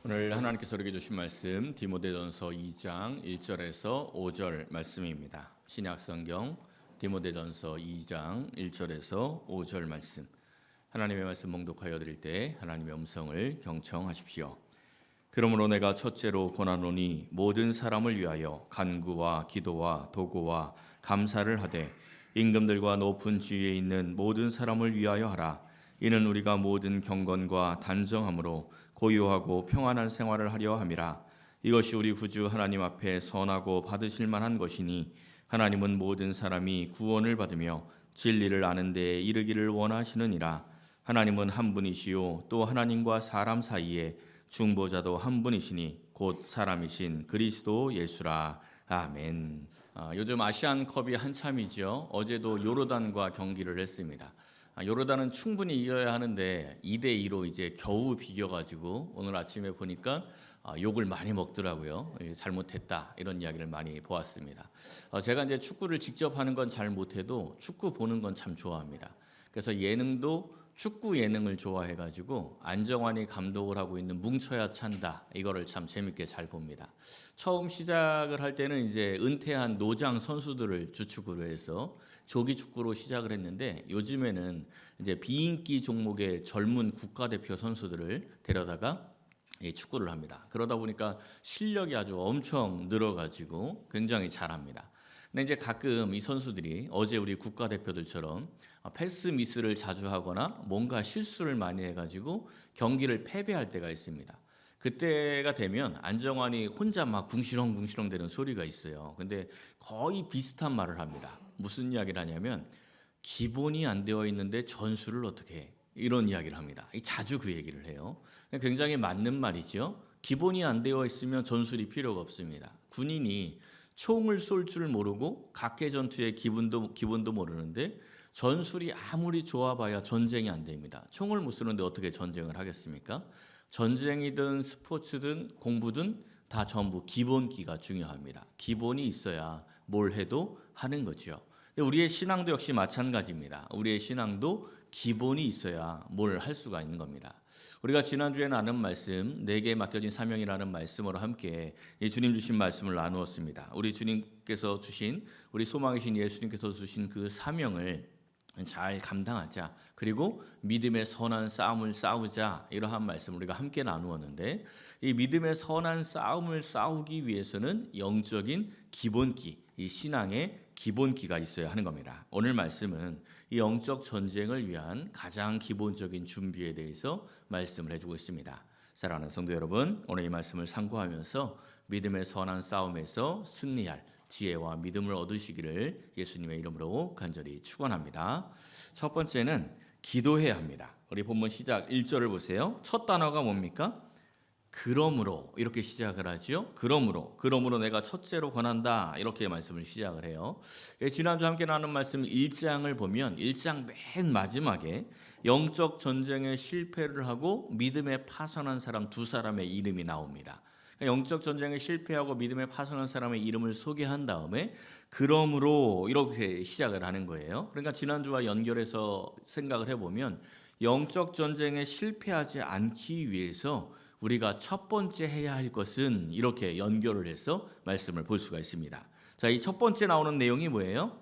오늘 하나님께서 우리에게 주신 말씀 디모데전서 2장 1절에서 5절 말씀입니다. 신약성경 디모데전서 2장 1절에서 5절 말씀. 하나님의 말씀 봉독하여 드릴 때 하나님의 음성을 경청하십시오. 그러므로 내가 첫째로 권하노니 모든 사람을 위하여 간구와 기도와 도구와 감사를 하되 임금들과 높은 지위에 있는 모든 사람을 위하여 하라. 이는 우리가 모든 경건과 단정함으로 고요하고 평안한 생활을 하려 함이라. 이것이 우리 구주 하나님 앞에 선하고 받으실 만한 것이니 하나님은 모든 사람이 구원을 받으며 진리를 아는 데에 이르기를 원하시느니라. 하나님은 한 분이시요 또 하나님과 사람 사이에 중보자도 한 분이시니 곧 사람이신 그리스도 예수라. 아멘. 요즘 아시안컵이 한참이죠. 어제도 요르단과 경기를 했습니다. 요르단은 충분히 이겨야 하는데 2대2로 이제 겨우 비겨가지고 오늘 아침에 보니까 욕을 많이 먹더라고요. 잘못했다 이런 이야기를 많이 보았습니다. 제가 이제 축구를 직접 하는 건 잘 못해도 축구 보는 건 참 좋아합니다. 그래서 예능도 축구 예능을 좋아해가지고 안정환이 감독을 하고 있는 뭉쳐야 찬다 이거를 참 재밌게 잘 봅니다. 처음 시작을 할 때는 이제 은퇴한 노장 선수들을 주축으로 해서 조기 축구로 시작을 했는데 요즘에는 이제 비인기 종목의 젊은 국가대표 선수들을 데려다가 축구를 합니다. 그러다 보니까 실력이 아주 엄청 늘어가지고 굉장히 잘합니다. 근데 이제 가끔 이 선수들이 어제 우리 국가대표들처럼 패스 미스를 자주 하거나 뭔가 실수를 많이 해가지고 경기를 패배할 때가 있습니다. 그때가 되면 안정환이 혼자 막 궁시렁궁시렁 되는 소리가 있어요. 근데 거의 비슷한 말을 합니다. 무슨 이야기를 하냐면 기본이 안 되어 있는데 전술을 어떻게 해? 이런 이야기를 합니다. 자주 그 얘기를 해요. 굉장히 맞는 말이죠. 기본이 안 되어 있으면 전술이 필요가 없습니다. 군인이 총을 쏠 줄 모르고 각계 전투의 기본도 모르는데 전술이 아무리 좋아봐야 전쟁이 안 됩니다. 총을 못 쏘는데 어떻게 전쟁을 하겠습니까? 전쟁이든 스포츠든 공부든 다 전부 기본기가 중요합니다. 기본이 있어야 뭘 해도 하는 거죠. 우리의 신앙도 역시 마찬가지입니다. 우리의 신앙도 기본이 있어야 뭘 할 수가 있는 겁니다. 우리가 지난주에 나눈 말씀, 내게 맡겨진 사명이라는 말씀으로 함께 주님 주신 말씀을 나누었습니다. 우리 주님께서 주신, 우리 소망이신 예수님께서 주신 그 사명을 잘 감당하자. 그리고 믿음의 선한 싸움을 싸우자. 이러한 말씀 우리가 함께 나누었는데 이 믿음의 선한 싸움을 싸우기 위해서는 영적인 기본기, 이 신앙의 기본기가 있어야 하는 겁니다. 오늘 말씀은 이 영적 전쟁을 위한 가장 기본적인 준비에 대해서 말씀을 해주고 있습니다. 사랑하는 성도 여러분, 오늘 이 말씀을 참고하면서 믿음의 선한 싸움에서 승리할 지혜와 믿음을 얻으시기를 예수님의 이름으로 간절히 축원합니다. 첫 번째는 기도해야 합니다. 우리 본문 시작 1절을 보세요. 첫 단어가 뭡니까? 그러므로 이렇게 시작을 하죠. 그러므로 내가 첫째로 권한다 이렇게 말씀을 시작을 해요. 지난주 함께 나눈 말씀 1장을 보면 1장 맨 마지막에 영적 전쟁에 실패를 하고 믿음에 파선한 사람 두 사람의 이름이 나옵니다. 영적 전쟁에 실패하고 믿음에 파선한 사람의 이름을 소개한 다음에 그러므로 이렇게 시작을 하는 거예요. 그러니까 지난주와 연결해서 생각을 해보면 영적 전쟁에 실패하지 않기 위해서 우리가 첫 번째 해야 할 것은 이렇게 연결을 해서 말씀을 볼 수가 있습니다. 자, 이 첫 번째 나오는 내용이 뭐예요?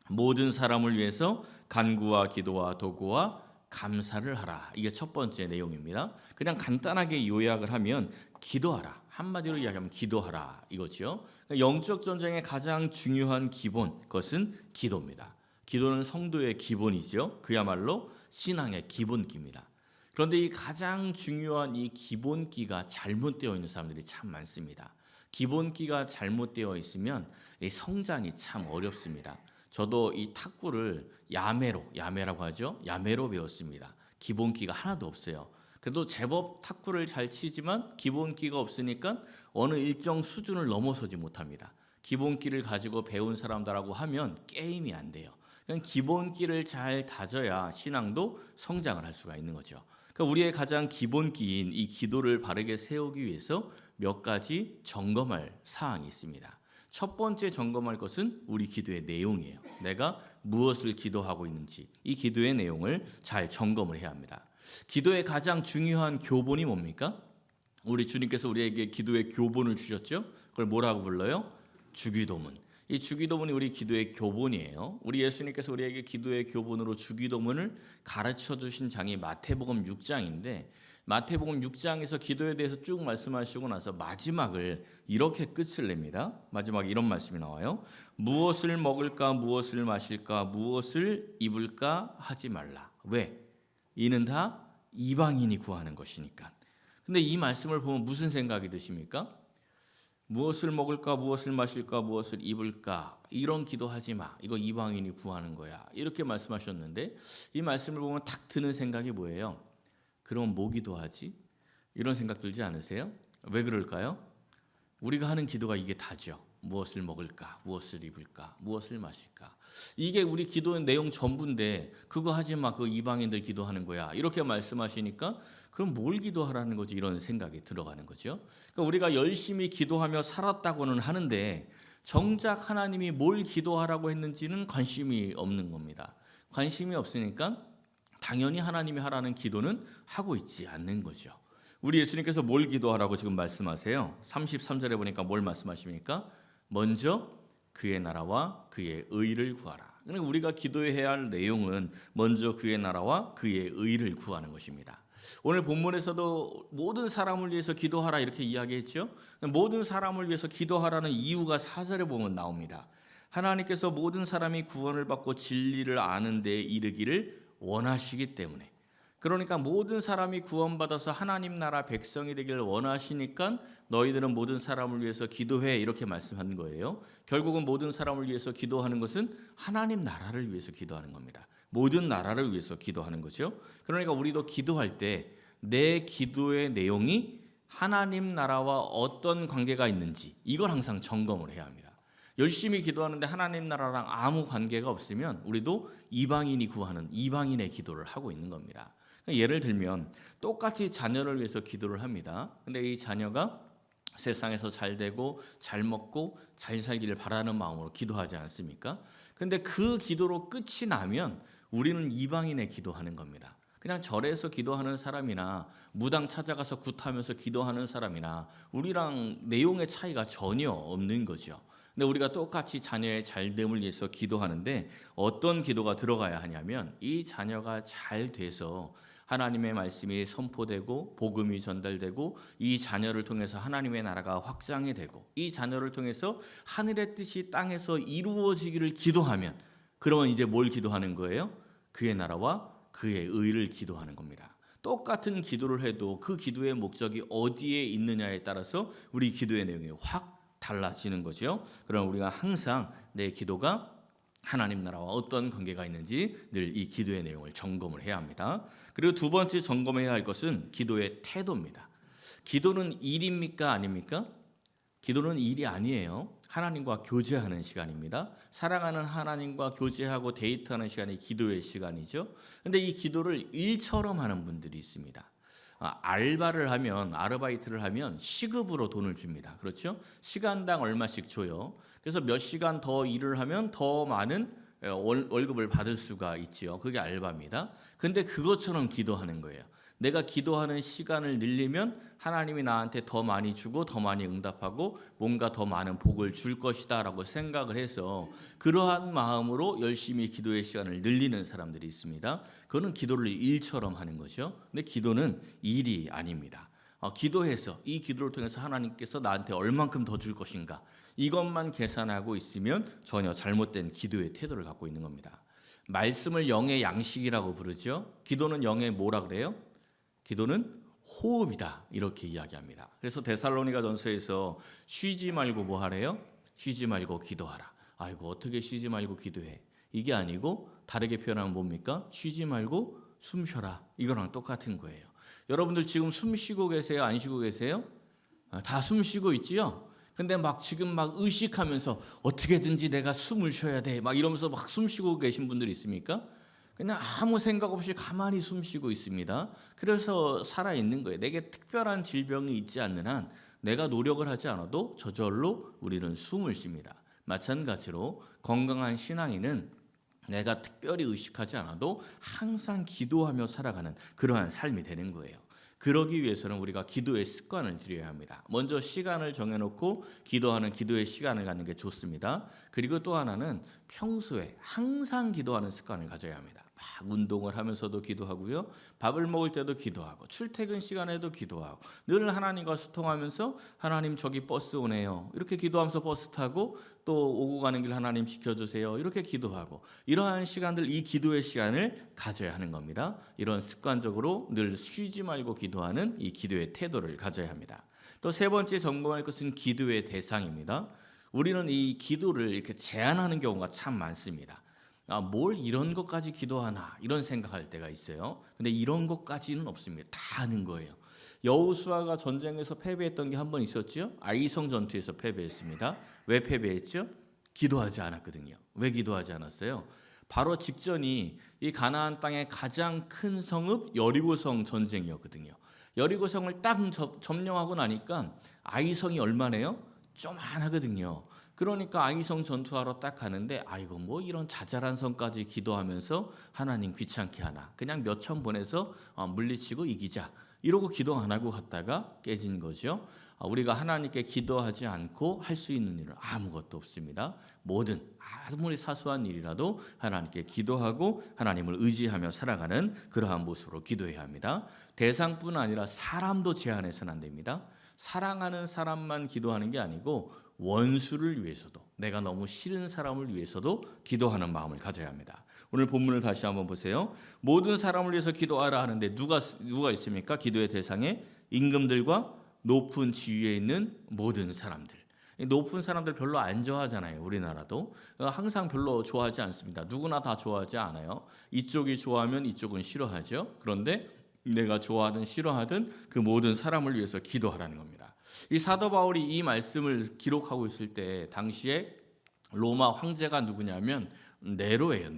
모든 사람을 위해서 간구와 기도와 도구와 감사를 하라. 이게 첫 번째 내용입니다. 그냥 간단하게 요약을 하면 기도하라. 한마디로 이야기하면 기도하라 이거죠. 영적 전쟁의 가장 중요한 기본, 그것은 기도입니다. 기도는 성도의 기본이죠. 그야말로 신앙의 기본기입니다. 그런데 이 가장 중요한 이 기본기가 잘못되어 있는 사람들이 참 많습니다. 기본기가 잘못되어 있으면 이 성장이 참 어렵습니다. 저도 이 탁구를 야매라고 하죠. 야매로 배웠습니다. 기본기가 하나도 없어요. 그래도 제법 탁구를 잘 치지만 기본기가 없으니까 어느 일정 수준을 넘어서지 못합니다. 기본기를 가지고 배운 사람들하고 하면 게임이 안 돼요. 그냥 기본기를 잘 다져야 신앙도 성장을 할 수가 있는 거죠. 그러니까 우리의 가장 기본기인 이 기도를 바르게 세우기 위해서 몇 가지 점검할 사항이 있습니다. 첫 번째 점검할 것은 우리 기도의 내용이에요. 내가 무엇을 기도하고 있는지 이 기도의 내용을 잘 점검을 해야 합니다. 기도의 가장 중요한 교본이 뭡니까? 우리 주님께서 우리에게 기도의 교본을 주셨죠. 그걸 뭐라고 불러요? 주기도문. 이 주기도문이 우리 기도의 교본이에요. 우리 예수님께서 우리에게 기도의 교본으로 주기도문을 가르쳐 주신 장이 마태복음 6장인데 마태복음 6장에서 기도에 대해서 쭉 말씀하시고 나서 마지막을 이렇게 끝을 냅니다. 마지막에 이런 말씀이 나와요. 무엇을 먹을까 무엇을 마실까 무엇을 입을까 하지 말라. 왜? 이는 다 이방인이 구하는 것이니까. 근데 이 말씀을 보면 무슨 생각이 드십니까? 무엇을 먹을까 무엇을 마실까 무엇을 입을까 이런 기도하지 마. 이거 이방인이 구하는 거야. 이렇게 말씀하셨는데 이 말씀을 보면 딱 드는 생각이 뭐예요? 그럼 뭐 기도하지? 이런 생각 들지 않으세요? 왜 그럴까요? 우리가 하는 기도가 이게 다죠. 무엇을 먹을까? 무엇을 입을까? 무엇을 마실까? 이게 우리 기도의 내용 전부인데 그거 하지 마. 그 이방인들 기도하는 거야. 이렇게 말씀하시니까 그럼 뭘 기도하라는 거지? 이런 생각이 들어가는 거죠. 그러니까 우리가 열심히 기도하며 살았다고는 하는데 정작 하나님이 뭘 기도하라고 했는지는 관심이 없는 겁니다. 관심이 없으니까 당연히 하나님이 하라는 기도는 하고 있지 않는 거죠. 우리 예수님께서 뭘 기도하라고 지금 말씀하세요? 33절에 보니까 뭘 말씀하십니까? 먼저 그의 나라와 그의 의를 구하라. 그러니까 우리가 기도해야 할 내용은 먼저 그의 나라와 그의 의를 구하는 것입니다. 오늘 본문에서도 모든 사람을 위해서 기도하라 이렇게 이야기했죠. 모든 사람을 위해서 기도하라는 이유가 4절에 보면 나옵니다. 하나님께서 모든 사람이 구원을 받고 진리를 아는 데 이르기를 원하시기 때문에. 그러니까 모든 사람이 구원받아서 하나님 나라 백성이 되기를 원하시니까 너희들은 모든 사람을 위해서 기도해 이렇게 말씀하는 거예요. 결국은 모든 사람을 위해서 기도하는 것은 하나님 나라를 위해서 기도하는 겁니다. 모든 나라를 위해서 기도하는 거죠. 그러니까 우리도 기도할 때 내 기도의 내용이 하나님 나라와 어떤 관계가 있는지 이걸 항상 점검을 해야 합니다. 열심히 기도하는데 하나님 나라랑 아무 관계가 없으면 우리도 이방인이 구하는 이방인의 기도를 하고 있는 겁니다. 예를 들면 똑같이 자녀를 위해서 기도를 합니다. 근데 이 자녀가 세상에서 잘 되고 잘 먹고 잘 살기를 바라는 마음으로 기도하지 않습니까? 근데 그 기도로 끝이 나면 우리는 이방인의 기도하는 겁니다. 그냥 절에서 기도하는 사람이나 무당 찾아가서 굿하면서 기도하는 사람이나 우리랑 내용의 차이가 전혀 없는 거죠. 근데 우리가 똑같이 자녀의 잘됨을 위해서 기도하는데 어떤 기도가 들어가야 하냐면 이 자녀가 잘 돼서 하나님의 말씀이 선포되고 복음이 전달되고 이 자녀를 통해서 하나님의 나라가 확장이 되고 이 자녀를 통해서 하늘의 뜻이 땅에서 이루어지기를 기도하면 그러면 이제 뭘 기도하는 거예요? 그의 나라와 그의 의를 기도하는 겁니다. 똑같은 기도를 해도 그 기도의 목적이 어디에 있느냐에 따라서 우리 기도의 내용이 확 달라지는 거죠. 그럼 우리가 항상 내 기도가 하나님 나라와 어떤 관계가 있는지 늘 이 기도의 내용을 점검을 해야 합니다. 그리고 두 번째 점검해야 할 것은 기도의 태도입니다. 기도는 일입니까 아닙니까? 기도는 일이 아니에요. 하나님과 교제하는 시간입니다. 사랑하는 하나님과 교제하고 데이트하는 시간이 기도의 시간이죠. 근데 이 기도를 일처럼 하는 분들이 있습니다. 알바를 하면 아르바이트를 하면 시급으로 돈을 줍니다. 그렇죠? 시간당 얼마씩 줘요. 그래서 몇 시간 더 일을 하면 더 많은 월급을 받을 수가 있지요. 그게 알바입니다. 근데 그것처럼 기도하는 거예요. 내가 기도하는 시간을 늘리면 하나님이 나한테 더 많이 주고 더 많이 응답하고 뭔가 더 많은 복을 줄 것이다 라고 생각을 해서 그러한 마음으로 열심히 기도의 시간을 늘리는 사람들이 있습니다. 그거는 기도를 일처럼 하는 거죠. 근데 기도는 일이 아닙니다. 기도해서 이 기도를 통해서 하나님께서 나한테 얼만큼 더 줄 것인가 이것만 계산하고 있으면 전혀 잘못된 기도의 태도를 갖고 있는 겁니다. 말씀을 영의 양식이라고 부르죠. 기도는 영의 뭐라 그래요? 기도는 호흡이다 이렇게 이야기합니다. 그래서 데살로니가전서에서 쉬지 말고 뭐 하래요? 쉬지 말고 기도하라. 아이고 어떻게 쉬지 말고 기도해? 이게 아니고 다르게 표현하면 뭡니까? 쉬지 말고 숨 쉬어라. 이거랑 똑같은 거예요. 여러분들 지금 숨 쉬고 계세요? 안 쉬고 계세요? 다 숨 쉬고 있지요? 근데 막 지금 막 의식하면서 어떻게든지 내가 숨을 쉬어야 돼. 막 이러면서 막 숨 쉬고 계신 분들이 있습니까? 그냥 아무 생각 없이 가만히 숨 쉬고 있습니다. 그래서 살아있는 거예요. 내게 특별한 질병이 있지 않는 한 내가 노력을 하지 않아도 저절로 우리는 숨을 쉽니다. 마찬가지로 건강한 신앙인은 내가 특별히 의식하지 않아도 항상 기도하며 살아가는 그러한 삶이 되는 거예요. 그러기 위해서는 우리가 기도의 습관을 들여야 합니다. 먼저 시간을 정해놓고 기도하는 기도의 시간을 갖는 게 좋습니다. 그리고 또 하나는 평소에 항상 기도하는 습관을 가져야 합니다. 막 운동을 하면서도 기도하고요. 밥을 먹을 때도 기도하고 출퇴근 시간에도 기도하고 늘 하나님과 소통하면서 하나님 저기 버스 오네요. 이렇게 기도하면서 버스 타고 또 오고 가는 길 하나님 지켜주세요. 이렇게 기도하고 이러한 시간들 이 기도의 시간을 가져야 하는 겁니다. 이런 습관적으로 늘 쉬지 말고 기도하는 이 기도의 태도를 가져야 합니다. 또 세 번째 점검할 것은 기도의 대상입니다. 우리는 이 기도를 이렇게 제한하는 경우가 참 많습니다. 뭘 이런 것까지 기도하나 이런 생각할 때가 있어요. 근데 이런 것까지는 없습니다. 다 하는 거예요. 여호수아가 전쟁에서 패배했던 게 한 번 있었죠. 아이성 전투에서 패배했습니다. 왜 패배했죠? 기도하지 않았거든요. 왜 기도하지 않았어요? 바로 직전이 이 가나안 땅의 가장 큰 성읍 여리고성 전쟁이었거든요. 여리고성을 딱 점령하고 나니까 아이성이 얼마네요? 쪼만하거든요. 그러니까 아이성 전투하러 딱 가는데 아이고 뭐 이런 자잘한 성까지 기도하면서 하나님 귀찮게 하나. 그냥 몇 천 보내서 물리치고 이기자. 이러고 기도 안 하고 갔다가 깨진 거죠. 우리가 하나님께 기도하지 않고 할 수 있는 일은 아무것도 없습니다. 뭐든 아무리 사소한 일이라도 하나님께 기도하고 하나님을 의지하며 살아가는 그러한 모습으로 기도해야 합니다. 대상뿐 아니라 사람도 제한해서는 안 됩니다. 사랑하는 사람만 기도하는 게 아니고 원수를 위해서도 내가 너무 싫은 사람을 위해서도 기도하는 마음을 가져야 합니다. 오늘 본문을 다시 한번 보세요. 모든 사람을 위해서 기도하라 하는데 누가 있습니까? 기도의 대상에 임금들과 높은 지위에 있는 모든 사람들. 높은 사람들 별로 안 좋아하잖아요. 우리나라도 항상 별로 좋아하지 않습니다. 누구나 다 좋아하지 않아요. 이쪽이 좋아하면 이쪽은 싫어하죠. 그런데 내가 좋아하든 싫어하든 그 모든 사람을 위해서 기도하라는 겁니다. 이 사도 바울이 이 말씀을 기록하고 있을 때 당시에 로마 황제가 누구냐면 네로예요.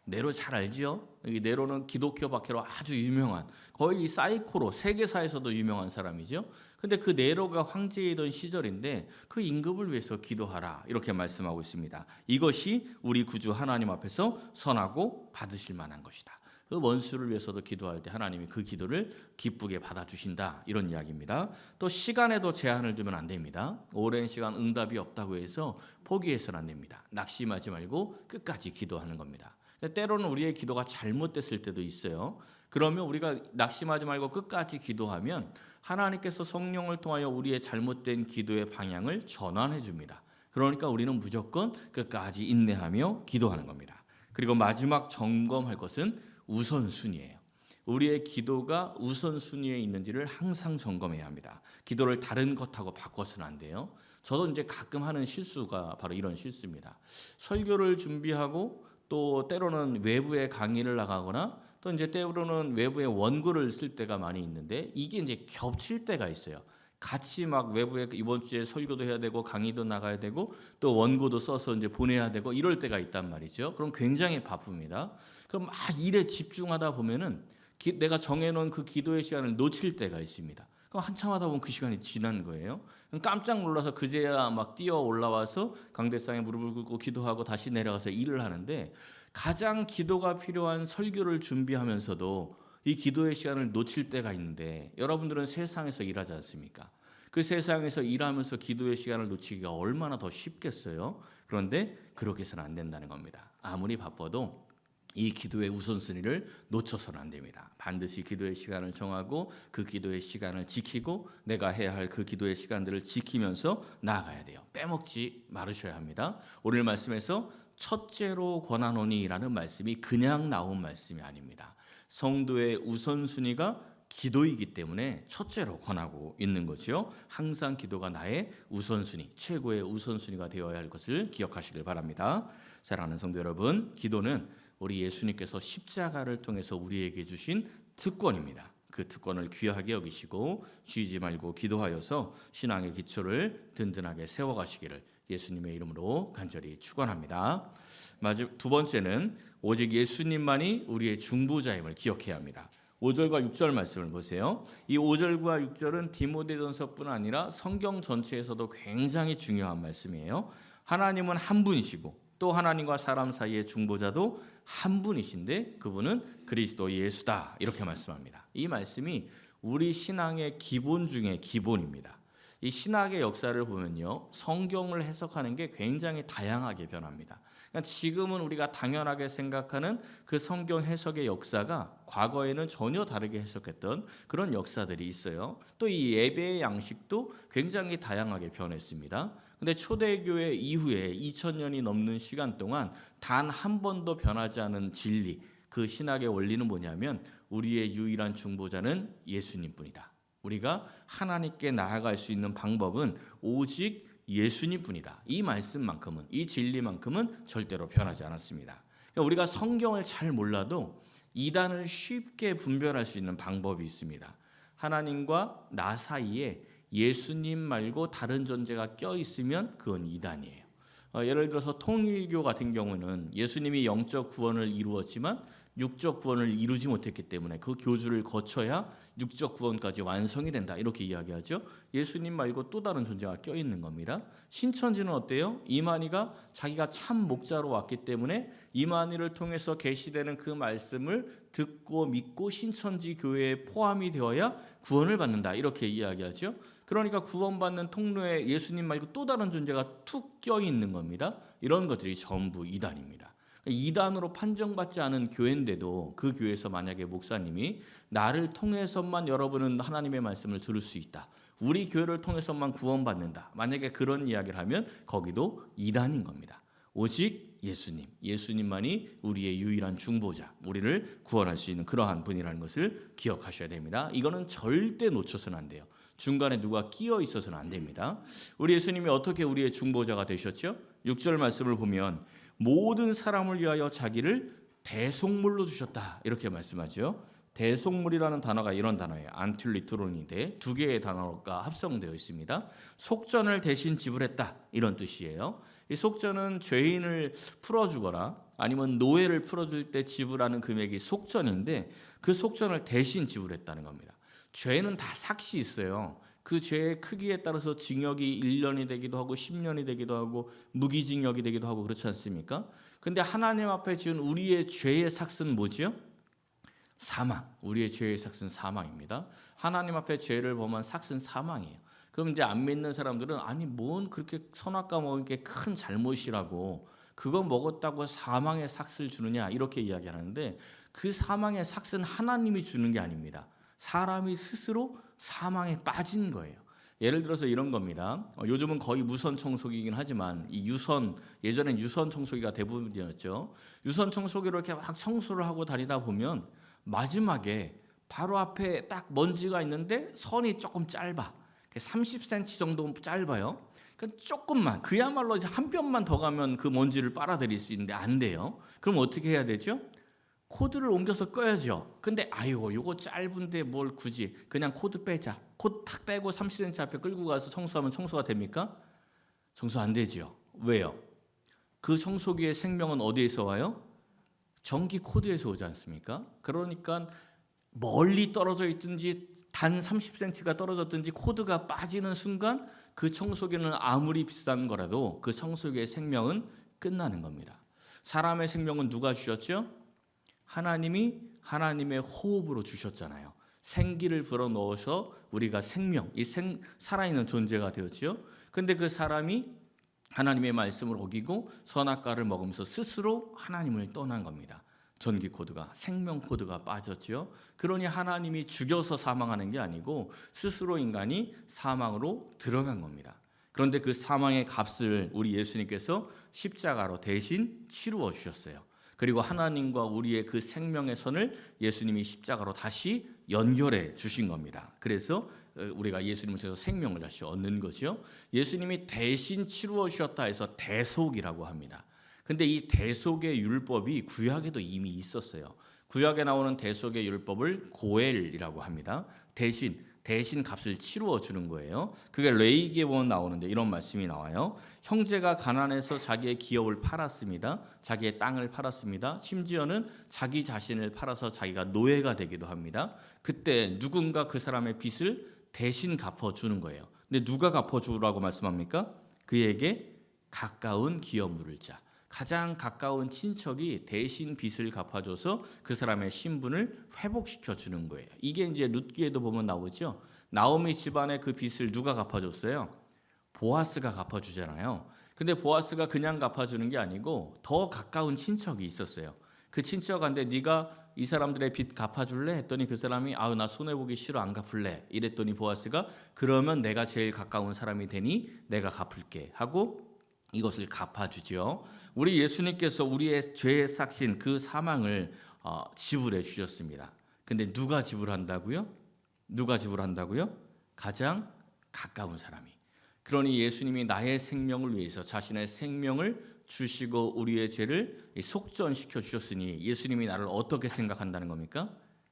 네로 잘 알지요? 이 네로는 기독교 박해로 아주 유명한 거의 사이코로 세계사에서도 유명한 사람이죠. 근데 그 네로가 황제이던 시절인데 그 임금을 위해서 기도하라 이렇게 말씀하고 있습니다. 이것이 우리 구주 하나님 앞에서 선하고 받으실 만한 것이다. 그 원수를 위해서도 기도할 때 하나님이 그 기도를 기쁘게 받아주신다 이런 이야기입니다. 또 시간에도 제한을 두면 안 됩니다. 오랜 시간 응답이 없다고 해서 포기해서는 안 됩니다. 낙심하지 말고 끝까지 기도하는 겁니다. 때로는 우리의 기도가 잘못됐을 때도 있어요. 그러면 우리가 낙심하지 말고 끝까지 기도하면 하나님께서 성령을 통하여 우리의 잘못된 기도의 방향을 전환해 줍니다. 그러니까 우리는 무조건 끝까지 인내하며 기도하는 겁니다. 그리고 마지막 점검할 것은 우선순위예요. 우리의 기도가 우선순위에 있는지를 항상 점검해야 합니다. 기도를 다른 것하고 바꿔서는 안 돼요. 저도 이제 가끔 하는 실수가 바로 이런 실수입니다. 설교를 준비하고 또 때로는 외부에 강의를 나가거나 또 이제 때로는 외부에 원고를 쓸 때가 많이 있는데 이게 이제 겹칠 때가 있어요. 같이 막 외부에 이번 주에 설교도 해야 되고 강의도 나가야 되고 또 원고도 써서 이제 보내야 되고 이럴 때가 있단 말이죠. 그럼 굉장히 바쁩니다. 그럼 막 일에 집중하다 보면은 내가 정해놓은 그 기도의 시간을 놓칠 때가 있습니다. 그럼 한참 하다 보면 그 시간이 지난 거예요. 깜짝 놀라서 그제야 막 뛰어 올라와서 강대상에 무릎을 꿇고 기도하고 다시 내려가서 일을 하는데 가장 기도가 필요한 설교를 준비하면서도 이 기도의 시간을 놓칠 때가 있는데 여러분들은 세상에서 일하지 않습니까? 그 세상에서 일하면서 기도의 시간을 놓치기가 얼마나 더 쉽겠어요? 그런데 그렇게 해서는 안 된다는 겁니다. 아무리 바빠도 이 기도의 우선순위를 놓쳐서는 안 됩니다. 반드시 기도의 시간을 정하고 그 기도의 시간을 지키고 내가 해야 할 그 기도의 시간들을 지키면서 나아가야 돼요. 빼먹지 말으셔야 합니다. 오늘 말씀에서 첫째로 권하노니라는 말씀이 그냥 나온 말씀이 아닙니다. 성도의 우선순위가 기도이기 때문에 첫째로 권하고 있는 거죠. 항상 기도가 나의 우선순위, 최고의 우선순위가 되어야 할 것을 기억하시길 바랍니다. 사랑하는 성도 여러분, 기도는 우리 예수님께서 십자가를 통해서 우리에게 주신 특권입니다. 그 특권을 귀하게 여기시고 쉬지 말고 기도하여서 신앙의 기초를 든든하게 세워가시기를 예수님의 이름으로 간절히 축원합니다. 두 번째는 오직 예수님만이 우리의 중보자임을 기억해야 합니다. 5절과 6절 말씀을 보세요. 이 5절과 6절은 디모데전서뿐 아니라 성경 전체에서도 굉장히 중요한 말씀이에요. 하나님은 한 분이시고 또 하나님과 사람 사이의 중보자도 한 분이신데 그분은 그리스도 예수다 이렇게 말씀합니다. 이 말씀이 우리 신앙의 기본 중에 기본입니다. 이 신학의 역사를 보면요, 성경을 해석하는 게 굉장히 다양하게 변합니다. 그러니까 지금은 우리가 당연하게 생각하는 그 성경 해석의 역사가 과거에는 전혀 다르게 해석했던 그런 역사들이 있어요. 또 이 예배의 양식도 굉장히 다양하게 변했습니다. 근데 초대교회 이후에 2000년이 넘는 시간 동안 단 한 번도 변하지 않은 진리, 그 신학의 원리는 뭐냐면 우리의 유일한 중보자는 예수님뿐이다. 우리가 하나님께 나아갈 수 있는 방법은 오직 예수님뿐이다. 이 말씀만큼은, 이 진리만큼은 절대로 변하지 않았습니다. 그러니까 우리가 성경을 잘 몰라도 이단을 쉽게 분별할 수 있는 방법이 있습니다. 하나님과 나 사이에 예수님 말고 다른 존재가 껴있으면 그건 이단이에요. 예를 들어서 통일교 같은 경우는 예수님이 영적 구원을 이루었지만 육적 구원을 이루지 못했기 때문에 그 교주를 거쳐야 육적 구원까지 완성이 된다, 이렇게 이야기하죠. 예수님 말고 또 다른 존재가 껴있는 겁니다. 신천지는 어때요? 이만희가 자기가 참 목자로 왔기 때문에 이만희를 통해서 계시되는 그 말씀을 듣고 믿고 신천지 교회에 포함이 되어야 구원을 받는다, 이렇게 이야기하죠. 그러니까 구원받는 통로에 예수님 말고 또 다른 존재가 툭 껴있는 겁니다. 이런 것들이 전부 이단입니다. 이단으로 판정받지 않은 교회인데도 그 교회에서 만약에 목사님이 나를 통해서만 여러분은 하나님의 말씀을 들을 수 있다, 우리 교회를 통해서만 구원받는다, 만약에 그런 이야기를 하면 거기도 이단인 겁니다. 오직 예수님만이 우리의 유일한 중보자, 우리를 구원할 수 있는 그러한 분이라는 것을 기억하셔야 됩니다. 이거는 절대 놓쳐서는 안 돼요. 중간에 누가 끼어 있어서는 안 됩니다. 우리 예수님이 어떻게 우리의 중보자가 되셨죠? 6절 말씀을 보면 모든 사람을 위하여 자기를 대속물로 주셨다, 이렇게 말씀하죠. 대속물이라는 단어가 이런 단어예요. 안틸리트론인데 두 개의 단어가 합성되어 있습니다. 속전을 대신 지불했다, 이런 뜻이에요. 이 속전은 죄인을 풀어주거나 아니면 노예를 풀어줄 때 지불하는 금액이 속전인데 그 속전을 대신 지불했다는 겁니다. 죄는 다 삭시 있어요. 그 죄의 크기에 따라서 징역이 1년이 되기도 하고 10년이 되기도 하고 무기징역이 되기도 하고 그렇지 않습니까? 근데 하나님 앞에 지은 우리의 죄의 삭스는 뭐지요? 사망. 우리의 죄의 삭스는 사망입니다. 하나님 앞에 죄를 범한 삭스는 사망이에요. 그럼 이제 안 믿는 사람들은 아니 뭔 그렇게 선악과 먹은 게 큰 잘못이라고 그거 먹었다고 사망의 삭스를 주느냐, 이렇게 이야기하는데 그 사망의 삭스는 하나님이 주는 게 아닙니다. 사람이 스스로 사망에 빠진 거예요. 예를 들어서 이런 겁니다. 요즘은 거의 무선 청소기이긴 하지만 이 유선, 예전엔 유선 청소기가 대부분이었죠. 유선 청소기로 이렇게 막 청소를 하고 다니다 보면 마지막에 바로 앞에 딱 먼지가 있는데 선이 조금 짧아. 30cm 정도 짧아요. 그러니까 조금만, 그야말로 한 뼘만 더 가면 그 먼지를 빨아들일 수 있는데 안 돼요. 그럼 어떻게 해야 되죠? 코드를 옮겨서 꺼야죠. 근데 아이고 요거 짧은데 뭘 굳이 그냥 코드 빼자. 코드 탁 빼고 30cm 앞에 끌고 가서 청소하면 청소가 됩니까? 청소 안 되죠. 왜요? 그 청소기의 생명은 어디에서 와요? 전기 코드에서 오지 않습니까? 그러니까 멀리 떨어져 있든지 단 30cm가 떨어졌든지 코드가 빠지는 순간 그 청소기는 아무리 비싼 거라도 그 청소기의 생명은 끝나는 겁니다. 사람의 생명은 누가 주셨죠? 하나님이 하나님의 호흡으로 주셨잖아요. 생기를 불어넣어서 우리가 생명, 살아있는 존재가 되었죠. 근데 그 사람이 하나님의 말씀을 어기고 선악과를 먹으면서 스스로 하나님을 떠난 겁니다. 전기 코드가, 생명 코드가 빠졌죠. 그러니 하나님이 죽여서 사망하는 게 아니고 스스로 인간이 사망으로 들어간 겁니다. 그런데 그 사망의 값을 우리 예수님께서 십자가로 대신 치루어 주셨어요. 그리고 하나님과 우리의 그 생명의 선을 예수님이 십자가로 다시 연결해 주신 겁니다. 그래서 우리가 예수님을 통해서 생명을 다시 얻는 거죠. 예수님이 대신 치루어 주셨다 해서 대속이라고 합니다. 근데 이 대속의 율법이 구약에도 이미 있었어요. 구약에 나오는 대속의 율법을 고엘이라고 합니다. 대신 값을 치루어 주는 거예요. 그게 레위기에 보면 나오는데 이런 말씀이 나와요. 형제가 가난해서 자기의 기업을 팔았습니다. 자기의 땅을 팔았습니다. 심지어는 자기 자신을 팔아서 자기가 노예가 되기도 합니다. 그때 누군가 그 사람의 빚을 대신 갚아주는 거예요. 근데 누가 갚아주라고 말씀합니까? 그에게 가까운 기업 물을 자. 가장 가까운 친척이 대신 빚을 갚아줘서 그 사람의 신분을 회복시켜 주는 거예요. 이게 이제 룻기에도 보면 나오죠. 나오미 집안의 그 빚을 누가 갚아줬어요? 보아스가 갚아주잖아요. 근데 보아스가 그냥 갚아주는 게 아니고 더 가까운 친척이 있었어요. 그 친척한테 네가 이 사람들의 빚 갚아줄래? 했더니 그 사람이 아우 나 손해보기 싫어 안 갚을래. 이랬더니 보아스가 그러면 내가 제일 가까운 사람이 되니 내가 갚을게 하고 이것을 갚아주죠. 우리 예수님께서 우리의 죄의 삭신 그 사망을 지불해 주셨습니다. 근데 누가 지불한다고요? 누가 지불한다고요? 가장 가까운 사람이. 그러니 예수님이 나의 생명을 위해서 자신의 생명을 주시고 우리의 죄를 속전시켜 주셨으니 예수님이 나를 어떻게 생각한다는 겁니까?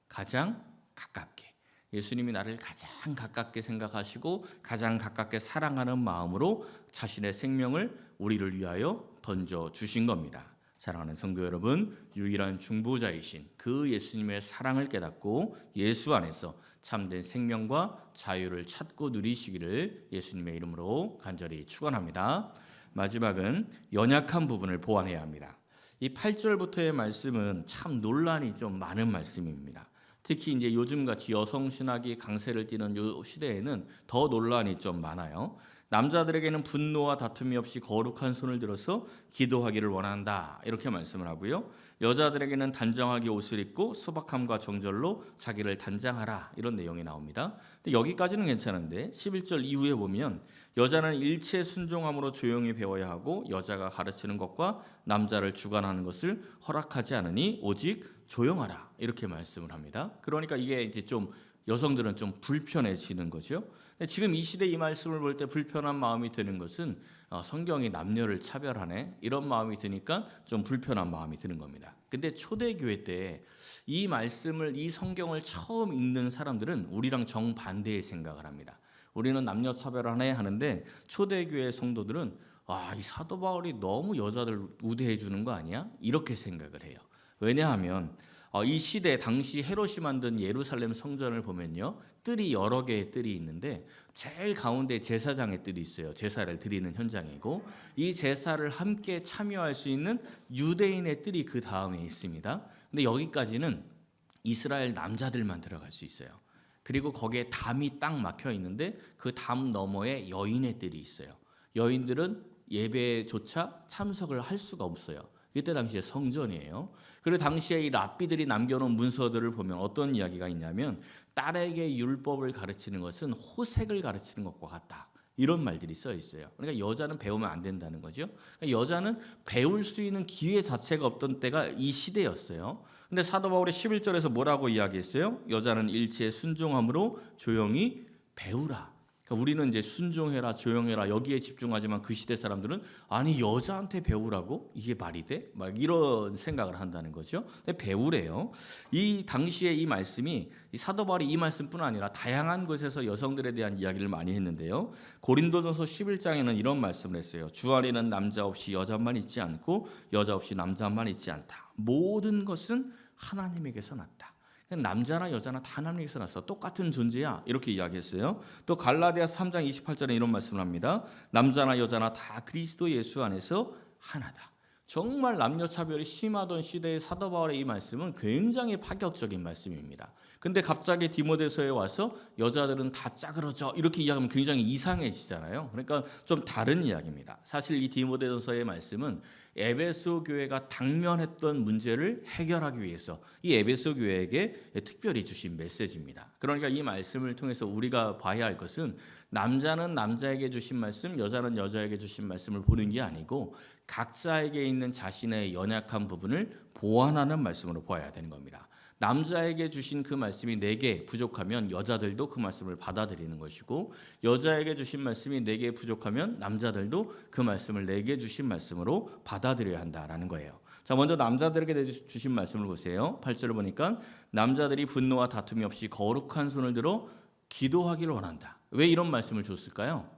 가장 가깝게. 예수님이 나를 가장 가깝게 생각하시고 가장 가깝게 사랑하는 마음으로 자신의 생명을 우리를 위하여 던져주신 겁니다. 사랑하는 성도 여러분, 유일한 중보자이신 그 예수님의 사랑을 깨닫고 예수 안에서 참된 생명과 자유를 찾고 누리시기를 예수님의 이름으로 간절히 축원합니다. 마지막은 연약한 부분을 보완해야 합니다. 이 8절부터의 말씀은 참 논란이 좀 많은 말씀입니다. 특히 이제 요즘같이 여성 신학이 강세를 띠는 이 시대에는 더 논란이 좀 많아요. 남자들에게는 분노와 다툼이 없이 거룩한 손을 들어서 기도하기를 원한다 이렇게 말씀을 하고요. 여자들에게는 단정하게 옷을 입고 소박함과 정절로 자기를 단장하라 이런 내용이 나옵니다. 근데 여기까지는 괜찮은데 11절 이후에 보면 여자는 일체 순종함으로 조용히 배워야 하고 여자가 가르치는 것과 남자를 주관하는 것을 허락하지 않으니 오직 조용하라 이렇게 말씀을 합니다. 그러니까 이게 이제 좀 여성들은 좀 불편해지는 거죠. 지금 이 시대 이 말씀을 볼 때 불편한 마음이 드는 것은 성경이 남녀를 차별하네 이런 마음이 드니까 좀 불편한 마음이 드는 겁니다. 근데 초대교회 때 이 말씀을 이 성경을 처음 읽는 사람들은 우리랑 정반대의 생각을 합니다. 우리는 남녀 차별하네 하는데 초대교회 성도들은 이 사도 바울이 너무 여자들 우대해 주는 거 아니야? 이렇게 생각을 해요. 왜냐하면 이 시대 당시 헤롯이 만든 예루살렘 성전을 보면요. 뜰이 여러 개의 뜰이 있는데 제일 가운데 제사장의 뜰이 있어요. 제사를 드리는 현장이고 이 제사를 함께 참여할 수 있는 유대인의 뜰이 그 다음에 있습니다. 근데 여기까지는 이스라엘 남자들만 들어갈 수 있어요. 그리고 거기에 담이 딱 막혀 있는데 그 담 너머에 여인의 뜰이 있어요. 여인들은 예배조차 참석을 할 수가 없어요. 이때 당시에 성전이에요. 그리고 당시에 이 랍비들이 남겨놓은 문서들을 보면 어떤 이야기가 있냐면 딸에게 율법을 가르치는 것은 호색을 가르치는 것과 같다. 이런 말들이 써 있어요. 그러니까 여자는 배우면 안 된다는 거죠. 그러니까 여자는 배울 수 있는 기회 자체가 없던 때가 이 시대였어요. 근데 사도 바울이 11절에서 뭐라고 이야기했어요? 여자는 일체에 순종함으로 조용히 배우라. 그러니까 우리는 이제 순종해라, 조용해라 여기에 집중하지만 그 시대 사람들은 아니 여자한테 배우라고? 이게 말이 돼? 막 이런 생각을 한다는 거죠. 근데 배우래요. 이 당시에 이 말씀이 이 사도 바울이 이 말씀뿐 아니라 다양한 곳에서 여성들에 대한 이야기를 많이 했는데요. 고린도전서 11장에는 이런 말씀을 했어요. 주 안에는 남자 없이 여자만 있지 않고 여자 없이 남자만 있지 않다. 모든 것은 하나님에게서 났다. 남자나 여자나 다 하나님에게서 났어. 똑같은 존재야. 이렇게 이야기했어요. 또 갈라디아 3장 28절에 이런 말씀을 합니다. 남자나 여자나 다 그리스도 예수 안에서 하나다. 정말 남녀 차별이 심하던 시대의 사도 바울의 이 말씀은 굉장히 파격적인 말씀입니다. 근데 갑자기 디모데서에 와서 여자들은 다 짜그러져 이렇게 이야기하면 굉장히 이상해지잖아요. 그러니까 좀 다른 이야기입니다. 사실 이 디모데서의 말씀은 에베소 교회가 당면했던 문제를 해결하기 위해서 이 에베소 교회에게 특별히 주신 메시지입니다. 그러니까 이 말씀을 통해서 우리가 봐야 할 것은 남자는 남자에게 주신 말씀, 여자는 여자에게 주신 말씀을 보는 게 아니고 각자에게 있는 자신의 연약한 부분을 보완하는 말씀으로 보아야 되는 겁니다. 남자에게 주신 그 말씀이 내게 부족하면 여자들도 그 말씀을 받아들이는 것이고 여자에게 주신 말씀이 내게 부족하면 남자들도 그 말씀을 내게 주신 말씀으로 받아들여야 한다라는 거예요. 자, 먼저 남자들에게 주신 말씀을 보세요. 8절을 보니까 남자들이 분노와 다툼이 없이 거룩한 손을 들어 기도하기를 원한다. 왜 이런 말씀을 줬을까요?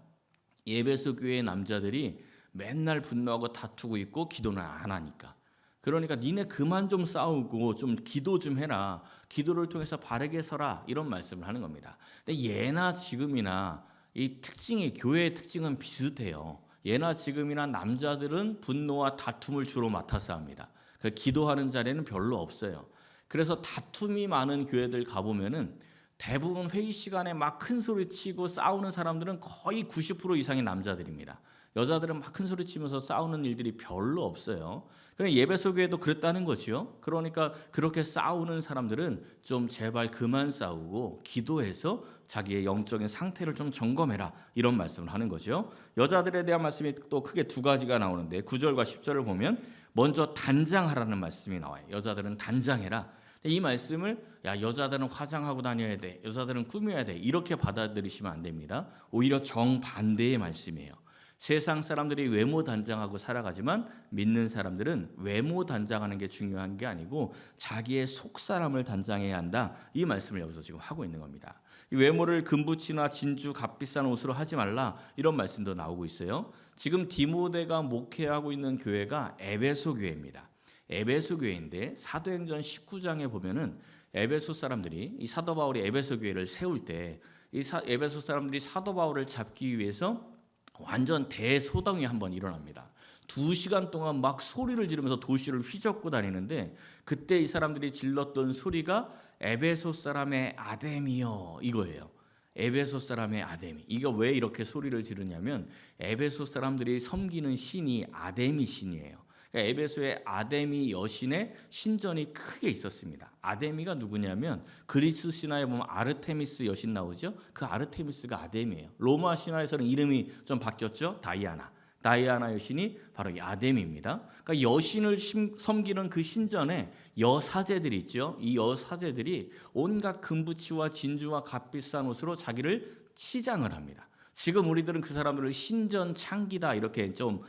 에베소 교회의 남자들이 맨날 분노하고 다투고 있고 기도는 안 하니까. 그러니까 니네 그만 좀 싸우고 좀 기도 좀 해라. 기도를 통해서 바르게 서라. 이런 말씀을 하는 겁니다. 근데 예나 지금이나 이 특징이 교회의 특징은 비슷해요. 예나 지금이나 남자들은 분노와 다툼을 주로 맡아서 합니다. 그 기도하는 자리에는 별로 없어요. 그래서 다툼이 많은 교회들 가보면은 대부분 회의 시간에 막 큰 소리 치고 싸우는 사람들은 거의 90% 이상이 남자들입니다. 여자들은 막 큰 소리 치면서 싸우는 일들이 별로 없어요. 그럼 예배소 교회도 그랬다는 거죠. 그러니까 그렇게 싸우는 사람들은 좀 제발 그만 싸우고 기도해서 자기의 영적인 상태를 좀 점검해라, 이런 말씀을 하는 거죠. 여자들에 대한 말씀이 또 크게 두 가지가 나오는데 9절과 10절을 보면 먼저 단장하라는 말씀이 나와요. 여자들은 단장해라. 이 말씀을 여자들은 화장하고 다녀야 돼, 여자들은 꾸며야 돼, 이렇게 받아들이시면 안 됩니다. 오히려 정반대의 말씀이에요. 세상 사람들이 외모 단장하고 살아가지만 믿는 사람들은 외모 단장하는 게 중요한 게 아니고 자기의 속사람을 단장해야 한다, 이 말씀을 여기서 지금 하고 있는 겁니다. 이 외모를 금붙이나 진주 값비싼 옷으로 하지 말라, 이런 말씀도 나오고 있어요. 지금 디모데가 목회하고 있는 교회가 에베소 교회입니다. 에베소 교회인데 사도행전 19장에 보면은 에베소 사람들이 이 사도 바울이 에베소 교회를 세울 때 이 에베소 사람들이 사도 바울을 잡기 위해서 완전 대소동이 한번 일어납니다. 2시간 동안 막 소리를 지르면서 도시를 휘젓고 다니는데 그때 이 사람들이 질렀던 소리가 에베소 사람의 아데미여, 이거예요. 에베소 사람의 아데미. 이거 왜 이렇게 소리를 지르냐면 에베소 사람들이 섬기는 신이 아데미 신이에요. 그러니까 에베소의 아데미 여신의 신전이 크게 있었습니다. 아데미가 누구냐면 그리스 신화에 보면 아르테미스 여신 나오죠. 그 아르테미스가 아데미예요. 로마 신화에서는 이름이 좀 바뀌었죠. 다이아나 여신이 바로 이 아데미입니다. 그러니까 여신을 섬기는 그 신전에 여사제들이 있죠. 이 여사제들이 온갖 금붙이와 진주와 값비싼 옷으로 자기를 치장을 합니다. 지금 우리들은 그 사람들을 신전 창기다 이렇게 좀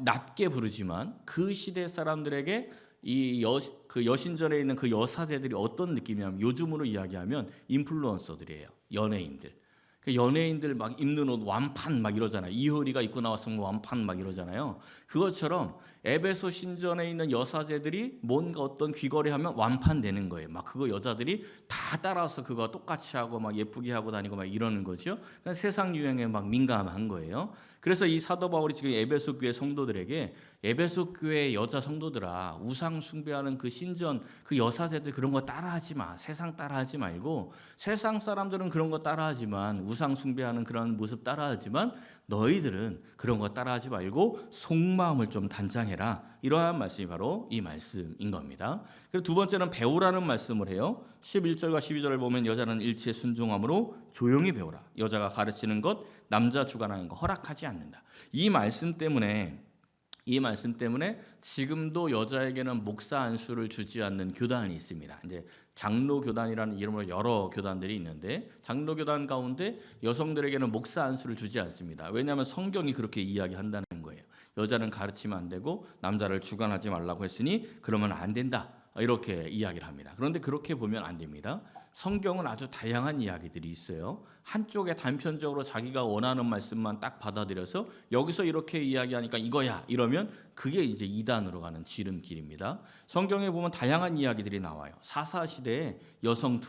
낮게 부르지만 그 시대 사람들에게 그 여신전에 있는 그 여사제들이 어떤 느낌이냐면 요즘으로 이야기하면 인플루언서들이에요. 연예인들. 그 연예인들 막 입는 옷 완판 막 이러잖아요. 이효리가 입고 나왔으면 완판 막 이러잖아요. 그것처럼 에베소 신전에 있는 여사제들이 뭔가 어떤 귀걸이하면 완판 되는 거예요. 막 그거 여자들이 다 따라서 그거 똑같이 하고 막 예쁘게 하고 다니고 막 이러는 거죠. 그러니까 세상 유행에 막 민감한 거예요. 그래서 이 사도 바울이 지금 에베소 교회 성도들에게 에베소 교회 여자 성도들아, 우상 숭배하는 그 신전 그 여사제들 그런 거 따라하지 마. 세상 따라하지 말고, 세상 사람들은 그런 거 따라하지만 우상 숭배하는 그런 모습 따라하지만 너희들은 그런 거 따라하지 말고 속마음을 좀 단장해라. 이러한 말씀이 바로 이 말씀인 겁니다. 그리고 두 번째는 배우라는 말씀을 해요. 11절과 12절을 보면 여자는 일체의 순종함으로 조용히 배우라. 여자가 가르치는 것, 남자 주관하는 거 허락하지 않는다. 이 말씀 때문에 지금도 여자에게는 목사 안수를 주지 않는 교단이 있습니다. 이제 장로 교단이라는 이름으로 여러 교단들이 있는데 장로 교단 가운데 여성들에게는 목사 안수를 주지 않습니다. 왜냐하면 성경이 그렇게 이야기한다는 거예요. 여자는 가르치면 안 되고 남자를 주관하지 말라고 했으니 그러면 안 된다, 이렇게 이야기를 합니다. 그런데 그렇게 보면 안 됩니다. 성경은 아주 다양한 이야기들이 있어요. 한쪽에 단편적으로 자기가 원하는 말씀만 딱 받아들여서 여기서 이렇게 이야기하니까 이거야 이러면 그게 이제 이단으로 가는 지름길입니다. 성경에 보면 다양한 이야기들이 나와요. 사사 시대에 여성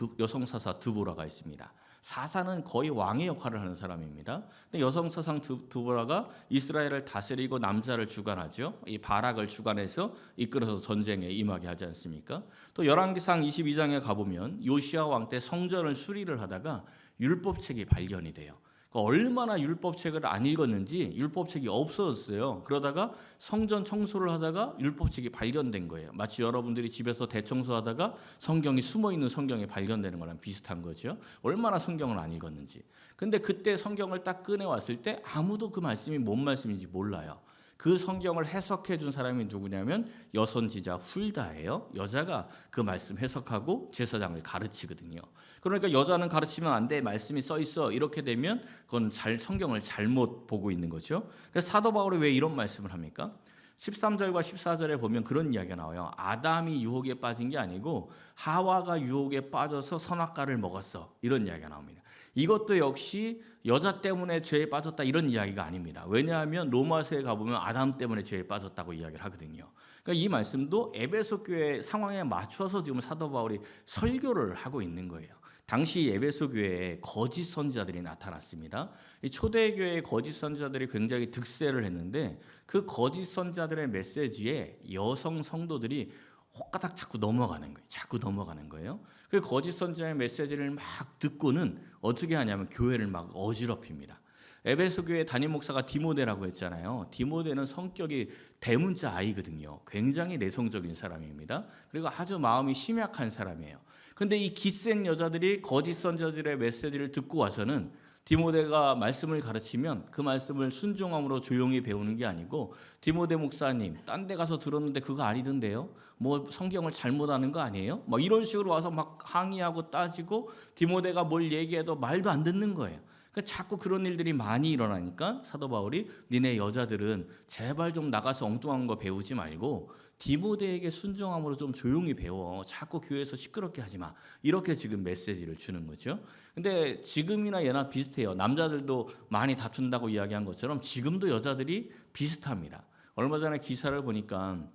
사사 드보라가 있습니다. 사사는 거의 왕의 역할을 하는 사람입니다. 근데 여성 사상 드보라가 이스라엘을 다스리고 남자를 주관하죠. 이 바락을 주관해서 이끌어서 전쟁에 임하게 하지 않습니까? 또 열왕기상 22장에 가보면 요시야 왕 때 성전을 수리를 하다가 율법책이 발견이 돼요. 얼마나 율법책을 안 읽었는지 율법책이 없어졌어요. 그러다가 성전 청소를 하다가 율법책이 발견된 거예요. 마치 여러분들이 집에서 대청소하다가 성경이 숨어있는 성경이 발견되는 거랑 비슷한 거죠. 얼마나 성경을 안 읽었는지. 근데 그때 성경을 딱 꺼내왔을 때 아무도 그 말씀이 뭔 말씀인지 몰라요. 그 성경을 해석해 준 사람이 누구냐면 여선지자 훌다예요. 여자가 그 말씀 해석하고 제사장을 가르치거든요. 그러니까 여자는 가르치면 안 돼, 말씀이 써 있어, 이렇게 되면 그건 성경을 잘못 보고 있는 거죠. 그래서 사도 바울이 왜 이런 말씀을 합니까? 13절과 14절에 보면 그런 이야기가 나와요. 아담이 유혹에 빠진 게 아니고 하와가 유혹에 빠져서 선악과를 먹었어, 이런 이야기가 나옵니다. 이것도 역시 여자 때문에 죄에 빠졌다 이런 이야기가 아닙니다. 왜냐하면 로마서에 가보면 아담 때문에 죄에 빠졌다고 이야기를 하거든요. 그러니까 이 말씀도 에베소 교회 상황에 맞춰서 지금 사도 바울이 설교를 하고 있는 거예요. 당시 에베소 교회에 거짓 선지자들이 나타났습니다. 이 초대교회의 거짓 선지자들이 굉장히 득세를 했는데 그 거짓 선지자들의 메시지에 여성 성도들이 혹가닥 자꾸 넘어가는 거예요. 자꾸 넘어가는 거예요. 그 거짓 선지자의 메시지를 막 듣고는 어떻게 하냐면 교회를 막 어지럽힙니다. 에베소 교회 담임 목사가 디모데라고 했잖아요. 디모데는 성격이 대문자 아이거든요. 굉장히 내성적인 사람입니다. 그리고 아주 마음이 심약한 사람이에요. 근데 이 기센 여자들이 거짓 선지자들의 메시지를 듣고 와서는 디모데가 말씀을 가르치면 그 말씀을 순종함으로 조용히 배우는 게 아니고 디모데 목사님 딴 데 가서 들었는데 그거 아니던데요? 뭐 성경을 잘못하는 거 아니에요? 막 이런 식으로 와서 막 항의하고 따지고 디모데가 뭘 얘기해도 말도 안 듣는 거예요. 자꾸 그런 일들이 많이 일어나니까 사도 바울이 니네 여자들은 제발 좀 나가서 엉뚱한 거 배우지 말고 디모데에게 순종함으로 좀 조용히 배워. 자꾸 교회에서 시끄럽게 하지 마. 이렇게 지금 메시지를 주는 거죠. 근데 지금이나 예나 비슷해요. 남자들도 많이 다툰다고 이야기한 것처럼 지금도 여자들이 비슷합니다. 얼마 전에 기사를 보니까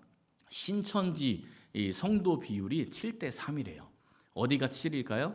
신천지 이 성도 비율이 7대 3이래요. 어디가 7일까요?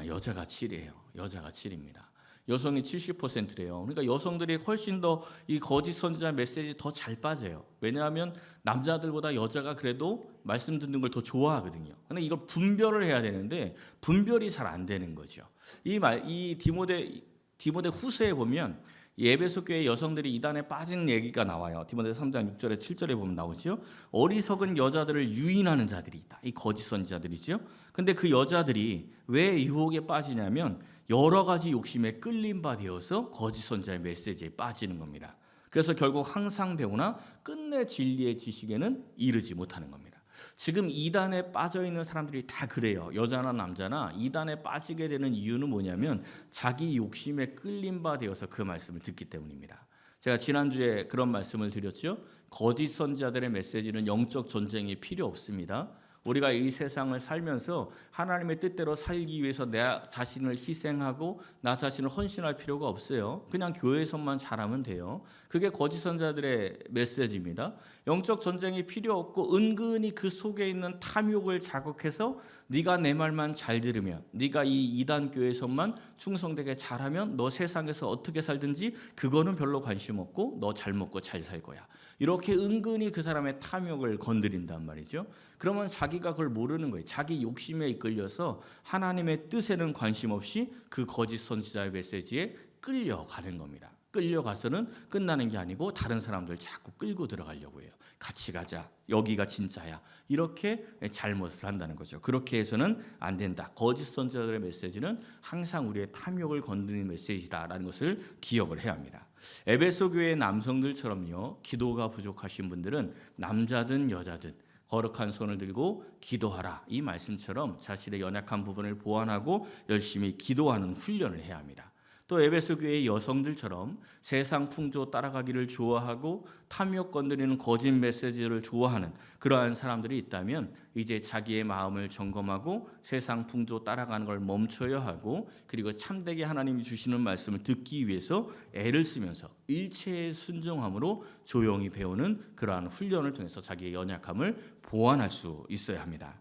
여자가 7이에요. 여자가 7입니다. 여성이 70%래요. 그러니까 여성들이 훨씬 더 이 거짓 선지자 메시지 더 잘 빠져요. 왜냐하면 남자들보다 여자가 그래도 말씀 듣는 걸 더 좋아하거든요. 근데 이걸 분별을 해야 되는데 분별이 잘 안 되는 거죠. 이 디모데 후서에 보면 에베소 교회 여성들이 이단에 빠진 얘기가 나와요. 디모데 3장 6절에 7절에 보면 나오죠. 어리석은 여자들을 유인하는 자들이 있다. 이 거짓 선지자들이죠. 근데 그 여자들이 왜 유혹에 빠지냐면 여러 가지 욕심에 끌림 바 되어서 거짓 선지자의 메시지에 빠지는 겁니다. 그래서 결국 항상 배우나 끝내 진리의 지식에는 이르지 못하는 겁니다. 지금 이단에 빠져 있는 사람들이 다 그래요. 여자나 남자나 이단에 빠지게 되는 이유는 뭐냐면 자기 욕심에 끌림 바 되어서 그 말씀을 듣기 때문입니다. 제가 지난주에 그런 말씀을 드렸죠. 거짓 선지자들의 메시지는 영적 전쟁이 필요 없습니다. 우리가 이 세상을 살면서 하나님의 뜻대로 살기 위해서 내 자신을 희생하고 나 자신을 헌신할 필요가 없어요. 그냥 교회에서만 잘하면 돼요. 그게 거짓 선지자들의 메시지입니다. 영적 전쟁이 필요 없고 은근히 그 속에 있는 탐욕을 자극해서 네가 내 말만 잘 들으면, 네가 이 이단 교회에서만 충성되게 잘하면 너 세상에서 어떻게 살든지 그거는 별로 관심 없고 너 잘 먹고 잘 살 거야. 이렇게 은근히 그 사람의 탐욕을 건드린단 말이죠. 그러면 자기가 그걸 모르는 거예요. 자기 욕심에 이끌려서 하나님의 뜻에는 관심 없이 그 거짓 선지자의 메시지에 끌려가는 겁니다. 끌려가서는 끝나는 게 아니고 다른 사람들 자꾸 끌고 들어가려고 해요. 같이 가자. 여기가 진짜야. 이렇게 잘못을 한다는 거죠. 그렇게 해서는 안 된다. 거짓 선지자들의 메시지는 항상 우리의 탐욕을 건드리는 메시지다라는 것을 기억을 해야 합니다. 에베소 교회의 남성들처럼요. 기도가 부족하신 분들은 남자든 여자든 거룩한 손을 들고 기도하라. 이 말씀처럼 자신의 연약한 부분을 보완하고 열심히 기도하는 훈련을 해야 합니다. 또 에베소 교회의 여성들처럼 세상 풍조 따라가기를 좋아하고 탐욕 건드리는 거짓 메시지를 좋아하는 그러한 사람들이 있다면 이제 자기의 마음을 점검하고 세상 풍조 따라가는 걸 멈춰야 하고 그리고 참되게 하나님이 주시는 말씀을 듣기 위해서 애를 쓰면서 일체의 순종함으로 조용히 배우는 그러한 훈련을 통해서 자기의 연약함을 보완할 수 있어야 합니다.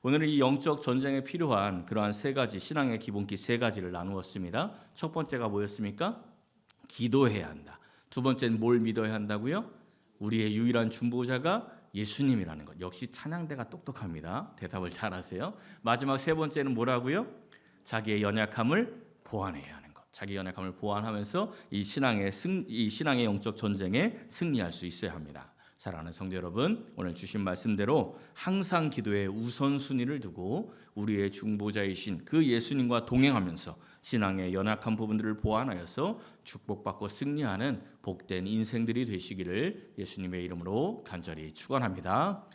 오늘은 이 영적 전쟁에 필요한 그러한 세 가지 신앙의 기본기 세 가지를 나누었습니다. 첫 번째가 뭐였습니까? 기도해야 한다. 두 번째는 뭘 믿어야 한다고요? 우리의 유일한 중보자가 예수님이라는 것. 역시 찬양대가 똑똑합니다. 대답을 잘하세요. 마지막 세 번째는 뭐라고요? 자기의 연약함을 보완해야 하는 것. 자기 연약함을 보완하면서 이 신앙의 영적 전쟁에 승리할 수 있어야 합니다. 사랑하는 성도 여러분, 오늘 주신 말씀대로 항상 기도에 우선순위를 두고 우리의 중보자이신 그 예수님과 동행하면서 신앙의 연약한 부분들을 보완하여서 축복받고 승리하는 복된 인생들이 되시기를 예수님의 이름으로 간절히 축원합니다.